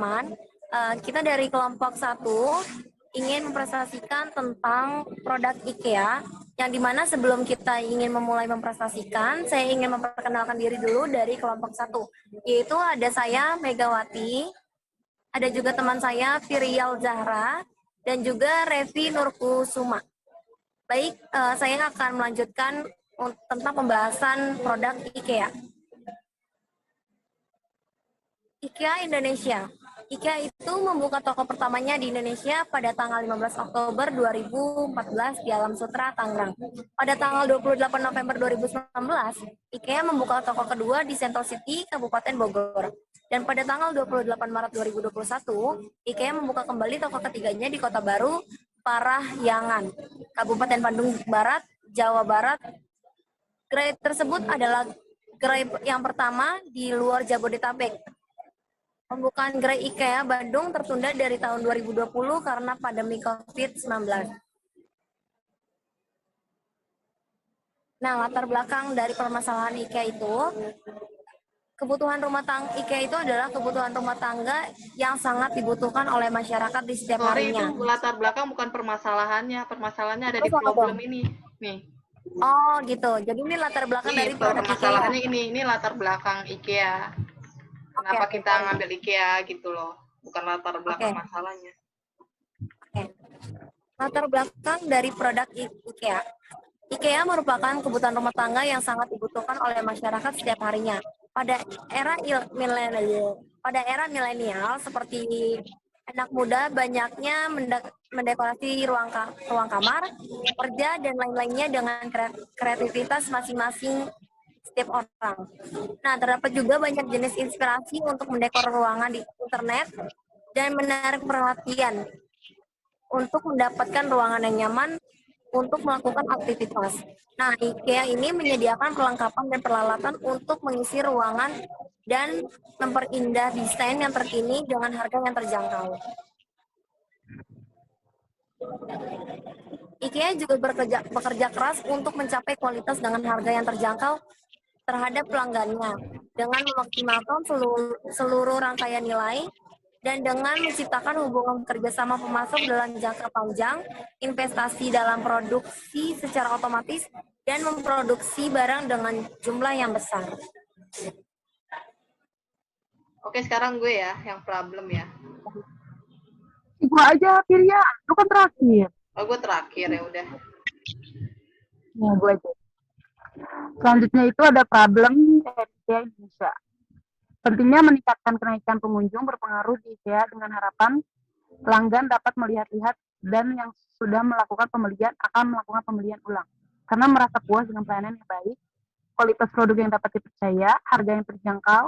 teman-teman, kita dari kelompok 1 ingin mempresentasikan tentang produk IKEA, yang dimana sebelum kita ingin memulai mempresentasikan, saya ingin memperkenalkan diri dulu dari kelompok 1, yaitu ada saya, Megawati, ada juga teman saya, Virial Zahra, dan juga Revi Nurkusuma. Baik, saya akan melanjutkan tentang pembahasan produk IKEA. IKEA Indonesia. IKEA itu membuka toko pertamanya di Indonesia pada tanggal 15 Oktober 2014 di Alam Sutra, Tangerang. Pada tanggal 28 November 2019, IKEA membuka toko kedua di Sentul City, Kabupaten Bogor. Dan pada tanggal 28 Maret 2021, IKEA membuka kembali toko ketiganya di Kota Baru, Parahyangan, Kabupaten Bandung Barat, Jawa Barat. Gerai tersebut adalah gerai yang pertama di luar Jabodetabek. Pembukaan gerai IKEA Bandung tertunda dari tahun 2020 karena pandemi COVID-19. Nah, latar belakang dari permasalahan IKEA itu, kebutuhan rumah tangga IKEA itu adalah kebutuhan rumah tangga yang sangat dibutuhkan oleh masyarakat di setiap Sorry, harinya. itu latar belakang bukan permasalahannya. Permasalahannya ada di Terus apa problem dong? ini. Nih. Oh, gitu. Jadi ini latar belakang dari produk IKEA. Permasalahannya ini latar belakang IKEA. Kenapa kita ngambil IKEA gitu loh. Bukan latar belakang masalahnya. Latar belakang dari produk IKEA. IKEA merupakan kebutuhan rumah tangga yang sangat dibutuhkan oleh masyarakat setiap harinya. Pada era milenial seperti anak muda banyaknya mendekorasi ruang kamar, kerja dan lain-lainnya dengan kreativitas masing-masing setiap orang. Nah, terdapat juga banyak jenis inspirasi untuk mendekor ruangan di internet dan menarik perhatian untuk mendapatkan ruangan yang nyaman untuk melakukan aktivitas. Nah, IKEA ini menyediakan perlengkapan dan peralatan untuk mengisi ruangan dan memperindah desain yang terkini dengan harga yang terjangkau. IKEA juga bekerja keras untuk mencapai kualitas dengan harga yang terjangkau terhadap pelanggannya, dengan memaksimalkan seluruh rangkaian nilai, dan dengan menciptakan hubungan kerjasama pemasok dalam jangka panjang, investasi dalam produksi secara otomatis, dan memproduksi barang dengan jumlah yang besar. Oke, sekarang gue ya, yang problem ya. Gue aja, Firya. Lu kan terakhir. Oh, gue terakhir, ya udah. Ya, gue aja. Selanjutnya itu ada problem dari IKEA Indonesia. Pentingnya meningkatkan kenaikan pengunjung berpengaruh di IKEA dengan harapan pelanggan dapat melihat-lihat dan yang sudah melakukan pembelian akan melakukan pembelian ulang. Karena merasa puas dengan pelayanan yang baik, kualitas produk yang dapat dipercaya, harga yang terjangkau,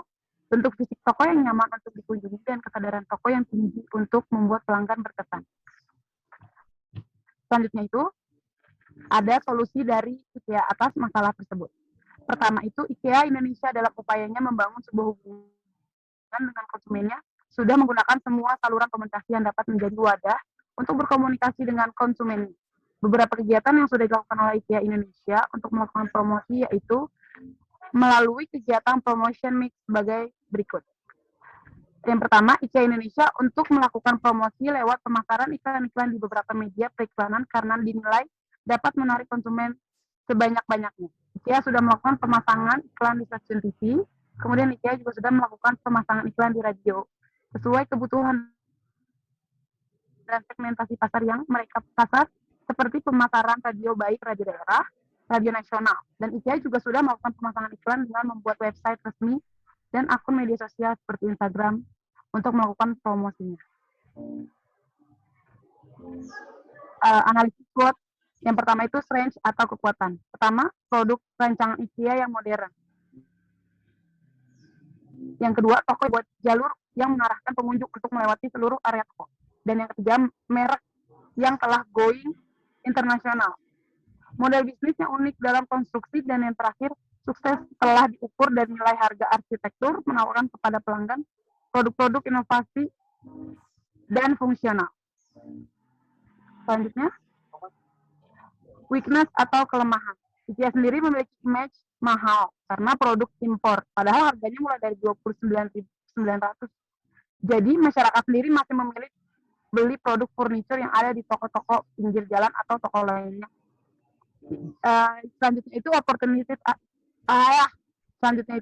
bentuk fisik toko yang nyaman untuk dikunjungi, dan kesadaran toko yang tinggi untuk membuat pelanggan berkesan. Selanjutnya itu, ada solusi dari IKEA atas masalah tersebut. Pertama itu, IKEA Indonesia dalam upayanya membangun sebuah hubungan dengan konsumennya sudah menggunakan semua saluran komunikasi yang dapat menjadi wadah untuk berkomunikasi dengan konsumen. Beberapa kegiatan yang sudah dilakukan oleh IKEA Indonesia untuk melakukan promosi yaitu melalui kegiatan promotion mix sebagai berikut. Yang pertama, IKEA Indonesia untuk melakukan promosi lewat pemasaran iklan-iklan di beberapa media periklanan karena dinilai dapat menarik konsumen sebanyak-banyaknya. IKEA sudah melakukan pemasangan iklan di stasiun TV, kemudian IKEA juga sudah melakukan pemasangan iklan di radio, sesuai kebutuhan dan segmentasi pasar yang mereka pasar, seperti pemasaran radio baik radio daerah, radio nasional. Dan IKEA juga sudah melakukan pemasangan iklan dengan membuat website resmi dan akun media sosial seperti Instagram untuk melakukan promosinya. Analisis SWOT. Yang pertama itu strength atau kekuatan. Pertama, produk rancangan IKEA yang modern. Yang kedua, toko buat jalur yang mengarahkan pengunjung untuk melewati seluruh area toko. Dan yang ketiga, merek yang telah going internasional. Model bisnis yang unik dalam konstruksi, dan yang terakhir, sukses telah diukur dari nilai harga arsitektur, menawarkan kepada pelanggan produk-produk inovasi dan fungsional. Selanjutnya, weakness atau kelemahan. IKEA sendiri memiliki image mahal karena produk impor, padahal harganya mulai dari 29.900 Jadi masyarakat sendiri masih memilih beli produk furniture yang ada di toko-toko pinggir jalan atau toko lainnya. Selanjutnya itu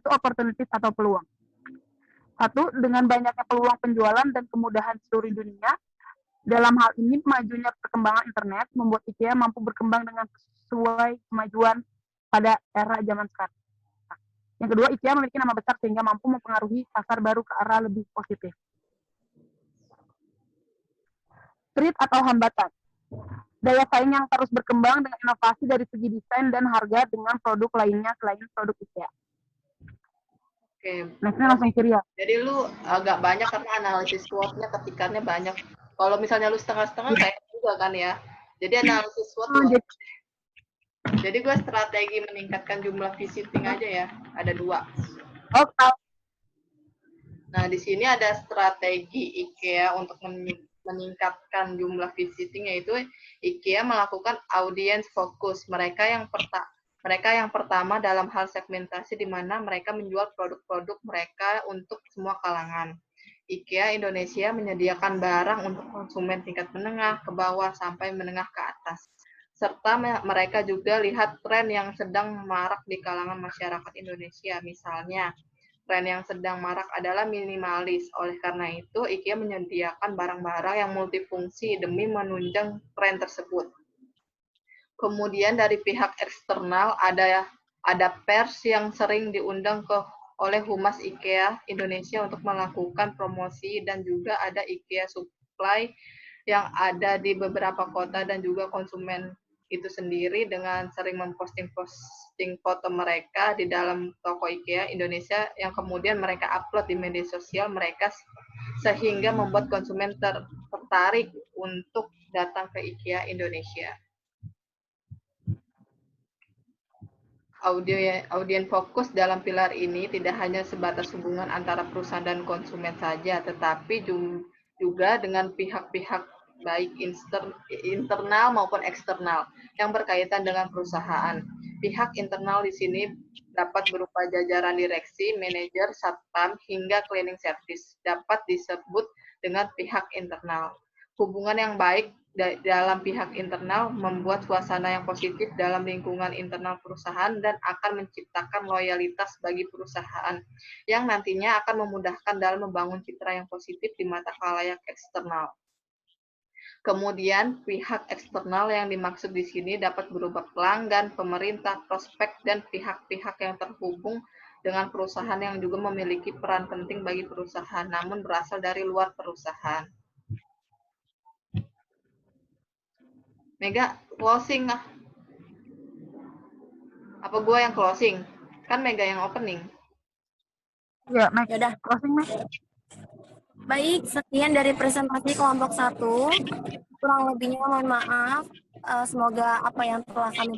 opportunities atau peluang. Satu, dengan banyaknya peluang penjualan dan kemudahan seluruh dunia. Dalam hal ini, majunya perkembangan internet membuat IKEA mampu berkembang dengan sesuai kemajuan pada era zaman sekarang. Yang kedua, IKEA memiliki nama besar sehingga mampu mempengaruhi pasar baru ke arah lebih positif. Threat atau hambatan. Daya saing yang terus berkembang dengan inovasi dari segi desain dan harga dengan produk lainnya selain produk IKEA. Oke. Nextnya langsung kiri ya. Jadi lu agak banyak karena analisis SWOT-nya ketikannya banyak. Kalau misalnya lu setengah-setengah kayak juga kan ya. Jadi analisis SWOT lu. Jadi gue strategi meningkatkan jumlah visiting aja ya. Ada 2. Oke. Nah, di sini ada strategi IKEA untuk meningkatkan jumlah visiting, yaitu IKEA melakukan audience fokus. Mereka yang pertama dalam hal segmentasi di mana mereka menjual produk-produk mereka untuk semua kalangan. IKEA Indonesia menyediakan barang untuk konsumen tingkat menengah ke bawah sampai menengah ke atas. Serta mereka juga lihat tren yang sedang marak di kalangan masyarakat Indonesia. Misalnya, tren yang sedang marak adalah minimalis. Oleh karena itu, IKEA menyediakan barang-barang yang multifungsi demi menunjang tren tersebut. Kemudian dari pihak eksternal ada pers yang sering diundang oleh Humas IKEA Indonesia untuk melakukan promosi, dan juga ada IKEA Supply yang ada di beberapa kota dan juga konsumen itu sendiri dengan sering memposting foto mereka di dalam toko IKEA Indonesia yang kemudian mereka upload di media sosial mereka sehingga membuat konsumen tertarik untuk datang ke IKEA Indonesia. Audien fokus dalam pilar ini tidak hanya sebatas hubungan antara perusahaan dan konsumen saja, tetapi juga dengan pihak-pihak baik internal maupun eksternal yang berkaitan dengan perusahaan. Pihak internal di sini dapat berupa jajaran direksi, manajer, satpam, hingga cleaning service dapat disebut dengan pihak internal. Hubungan yang baik dalam pihak internal membuat suasana yang positif dalam lingkungan internal perusahaan dan akan menciptakan loyalitas bagi perusahaan yang nantinya akan memudahkan dalam membangun citra yang positif di mata khalayak eksternal. Kemudian, pihak eksternal yang dimaksud di sini dapat berupa pelanggan, pemerintah, prospek, dan pihak-pihak yang terhubung dengan perusahaan yang juga memiliki peran penting bagi perusahaan, namun berasal dari luar perusahaan. Mega, closing lah. Apa gue yang closing? Kan Mega yang opening. Ya, Meg. Yaudah. Closing, Meg. Baik, sekian dari presentasi kelompok 1. Kurang lebihnya mohon maaf. Semoga apa yang telah kami